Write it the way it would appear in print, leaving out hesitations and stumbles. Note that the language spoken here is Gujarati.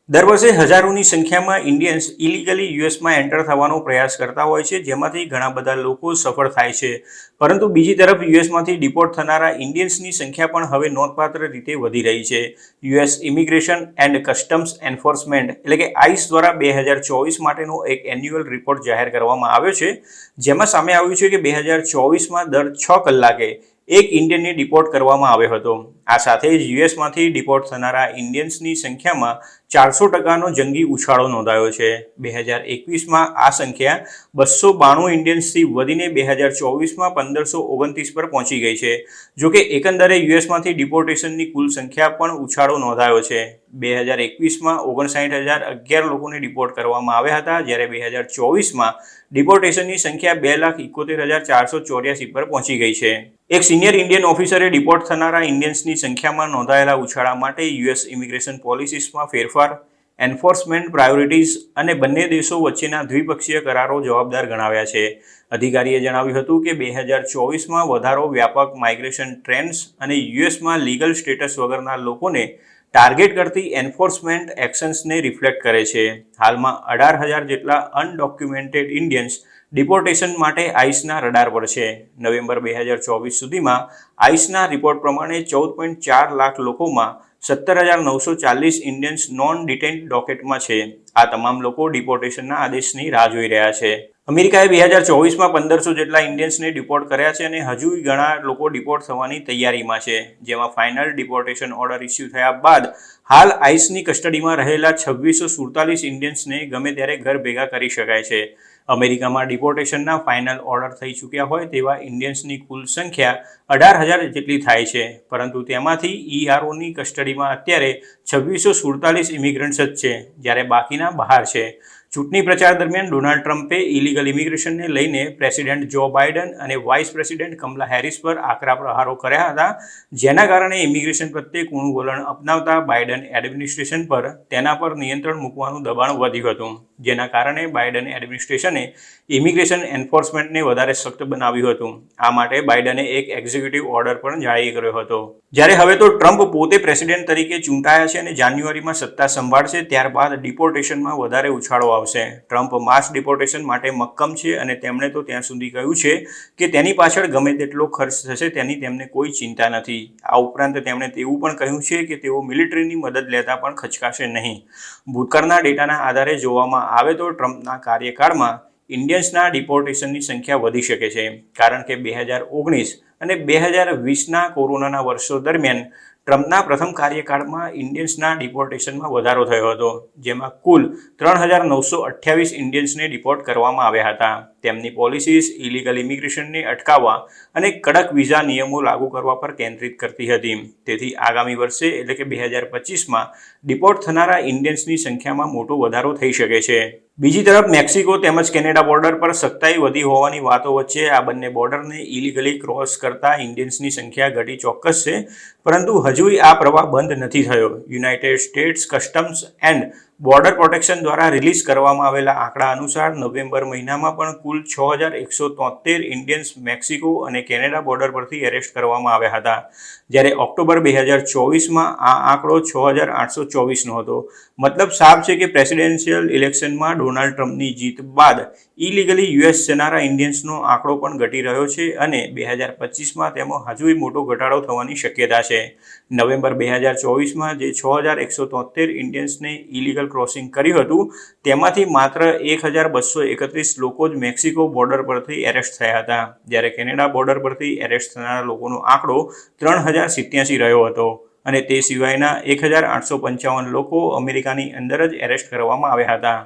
દર વર્ષે હજારોની સંખ્યામાં ઇન્ડિયન્સ ઇલીગલી યુએસમાં એન્ટર થવાનો પ્રયાસ કરતા હોય છે, જેમાંથી ઘણા બધા લોકો સફળ થાય છે. પરંતુ બીજી તરફ યુએસમાંથી ડિપોર્ટ થનારા ઇન્ડિયન્સની સંખ્યા પણ હવે નોંધપાત્ર રીતે વધી રહી છે. US immigration and customs enforcement એટલે કે આઈસ દ્વારા 2024 માટેનો એક એન્યુઅલ રિપોર્ટ જાહેર કરવામાં આવ્યો છે, જેમાં સામે આવ્યું છે કે 2024માં દર 6 કલાકે એક ઇન્ડિયનને ડિપોર્ટ કરવામાં આવ્યો હતો. આ સાથે જ યુએસમાંથી ડિપોર્ટ થનારા ઇન્ડિયન્સની સંખ્યામાં 400%નો જંગી ઉછાળો નોંધાયો છે. 2021માં આ સંખ્યા 292 ઇન્ડિયન્સથી વધીને 2024માં 1529 પર પહોંચી ગઈ છે. જોકે એકંદરે યુએસમાંથી ડિપોર્ટેશનની કુલ સંખ્યા પણ ઉછાળો નોંધાયો છે. 2021માં 59,011 લોકોને ડિપોર્ટ કરવામાં આવ્યા હતા, જ્યારે 2024માં ડિપોર્ટેશનની સંખ્યા 2,71,484 પર પહોંચી ગઈ છે. એક સિનિયર ઇન્ડિયન ઓફિસરે ડિપોર્ટ થનારા ઇન્ડિયન્સની સંખ્યામાં નોંધાયેલા ઉછાળા માટે યુએસ ઇમિગ્રેશન પોલિસીસમાં ફેરફાર, એન્ફોર્સમેન્ટ પ્રાયોરિટીઝ અને બંને દેશો વચ્ચેના દ્વિપક્ષીય કરારો જવાબદાર ગણાવ્યા છે. અધિકારીએ જણાવ્યું હતું કે 2024માં વધારો વ્યાપક માઇગ્રેશન ટ્રેન્ડ્સ અને યુએસમાં લીગલ સ્ટેટસ વગરના લોકોને ટાર્ગેટ કરતી એન્ફોર્સમેન્ટ એક્શન્સને રિફ્લેક્ટ કરે છે. હાલમાં 18,000 જેટલા અનડોક્યુમેન્ટેડ ઇન્ડિયન્સ ડિપોર્ટેશન માટે આઈસના રડાર પર છે. નવેમ્બર 2024 સુધીમાં આઈસના રિપોર્ટ પ્રમાણે 14.4 લાખ લોકોમાં 17,940 ઇન્ડિયન્સ નોન ડિટેઇન્ડ ડોકેટમાં છે. આ તમામ લોકો ડિપોર્ટેશનના આદેશની રાહ જોઈ રહ્યા છે. અમેરિકાએ 2024માં 1500 જેટલા ઇન્ડિયન્સને ડિપોર્ટ કર્યા છે અને હજુ ઘણા લોકો ડિપોર્ટ થવાની તૈયારીમાં છે, જેમાં ફાઇનલ ડિપોર્ટેશન ઓર્ડર ઇસ્યુ થયા બાદ હાલ આઈસની કસ્ટડીમાં રહેલા 2647 ઇન્ડિયન્સને ગમે ત્યારે ઘર ભેગા કરી શકાય છે. અમેરિકામાં ડિપોર્ટેશનના ફાઇનલ ઓર્ડર થઈ ચૂક્યા હોય તેવા ઇન્ડિયન્સની કુલ સંખ્યા 18,000 જેટલી થાય છે, પરંતુ તેમાંથી ઈઆરઓની કસ્ટડીમાં અત્યારે 2647 ઇમિગ્રન્ટ્સ જ છે, જ્યારે બાકીના બહાર છે. ચૂંટણી પ્રચાર દરમિયાન ડોનાલ્ડ ટ્રમ્પે ઇલીગલ ઇમિગ્રેશનને લઈને પ્રેસિડેન્ટ જો બાઇડન અને વાઇસ પ્રેસિડેન્ટ કમલા હેરિસ પર આકરા પ્રહારો કર્યા હતા, જેના કારણે ઇમિગ્રેશન પ્રત્યે કૂણું વલણ અપનાવતા બાઇડન એડમિનિસ્ટ્રેશન પર તેના પર નિયંત્રણ મૂકવાનું દબાણ વધ્યું હતું, જેના કારણે બાઇડન એડમિનિસ્ટ્રેશને ઇમિગ્રેશન એન્ફોર્સમેન્ટને વધારે સખ્ત બનાવ્યું હતું. આ માટે બાઇડને એક એક્ઝિક્યુટિવ ઓર્ડર પણ જારી કર્યો હતો. જ્યારે હવે તો ટ્રમ્પ પોતે પ્રેસિડેન્ટ તરીકે ચૂંટાયા છે અને જાન્યુઆરીમાં સત્તા સંભાળશે, ત્યારબાદ ડિપોર્ટેશનમાં વધારે ઉછાળો આવશે. ટ્રમ્પ માસ ડિપોર્ટેશન માટે મક્કમ છે અને તેમણે તો ત્યાં સુધી કહ્યું છે કે તેની પાછળ ગમે તેટલો ખર્ચ થશે તેની તેમને કોઈ ચિંતા નથી. આ ઉપરાંત તેમણે તેવું પણ કહ્યું છે કે તેઓ મિલિટરીની મદદ લેતા પણ ખચકાશે નહીં. ભૂતકાળના ડેટાના આધારે જોવામાં આવે તો ટ્રમ્પના કાર્યકાળમાં ઇન્ડિયન્સના ડિપોર્ટેશનની સંખ્યા વધી શકે છે, કારણ કે 2019 અને 2020ના કોરોનાના વર્ષો દરમિયાન ટ્રમ્પના પ્રથમ કાર્યકાળમાં ઇન્ડિયન્સના ડિપોર્ટેશનમાં વધારો થયો હતો, જેમાં કુલ 3,928 ઇન્ડિયન્સને ડિપોર્ટ કરવામાં આવ્યા હતા. તેમની પોલિસીસ ઇલીગલ ઇમિગ્રેશનને અટકાવવા અને કડક વિઝા નિયમો લાગુ કરવા પર કેન્દ્રિત કરતી હતી. તેથી આગામી વર્ષે એટલે કે 2025માં ડિપોર્ટ થનારા ઇન્ડિયન્સની સંખ્યામાં મોટો વધારો થઈ શકે છે. બીજી તરફ મેક્સિકો તેમજ કેનેડા બોર્ડર પર સખ્તાઈ વધી હોવાની વાતો વચ્ચે આ બંને બોર્ડરને ઇલીગલી ક્રોસ કરતા ઇન્ડિયન્સની સંખ્યા ઘટી ચોક્કસ છે, પરંતુ હજુ આ પ્રવાહ બંધ નથી થયો. United states customs and border protection દ્વારા રિલીઝ કરવામાં આવેલા આંકડા અનુસાર નવેમ્બર મહિનામાં પણ કુલ 6,173 ઇન્ડિયન્સ મેક્સિકો અને કેનેડા બોર્ડર પરથી એરેસ્ટ કરવામાં આવ્યા હતા, જ્યારે ઓક્ટોબર 2024માં આ આંકડો 6,824નો હતો. મતલબ સાફ છે કે પ્રેસિડેન્શિયલ ઇલેક્શનમાં ડોનાલ્ડ ટ્રમ્પની જીત બાદ ઇલીગલી યુએસ જનારા ઇન્ડિયન્સનો આંકડો પણ ઘટી રહ્યો છે અને 2025માં તેમાં હજુ મોટો ઘટાડો થવાની શક્યતા છે. નવેમ્બર 2024માં જે 6,173 ઇન્ડિયન્સને ઇલીગલ ક્રોસિંગ કર્યું હતું, તેમાંથી માત્ર 1,231 લોકો જ મેક્સિકો બોર્ડર પરથી એરેસ્ટ થયા હતા, જ્યારે કેનેડા બોર્ડર પરથી એરેસ્ટ થનારા લોકોનો આંકડો 3,087 રહ્યો હતો અને તે સિવાયના 1,855 લોકો અમેરિકાની અંદર જ એરેસ્ટ કરવામાં આવ્યા હતા.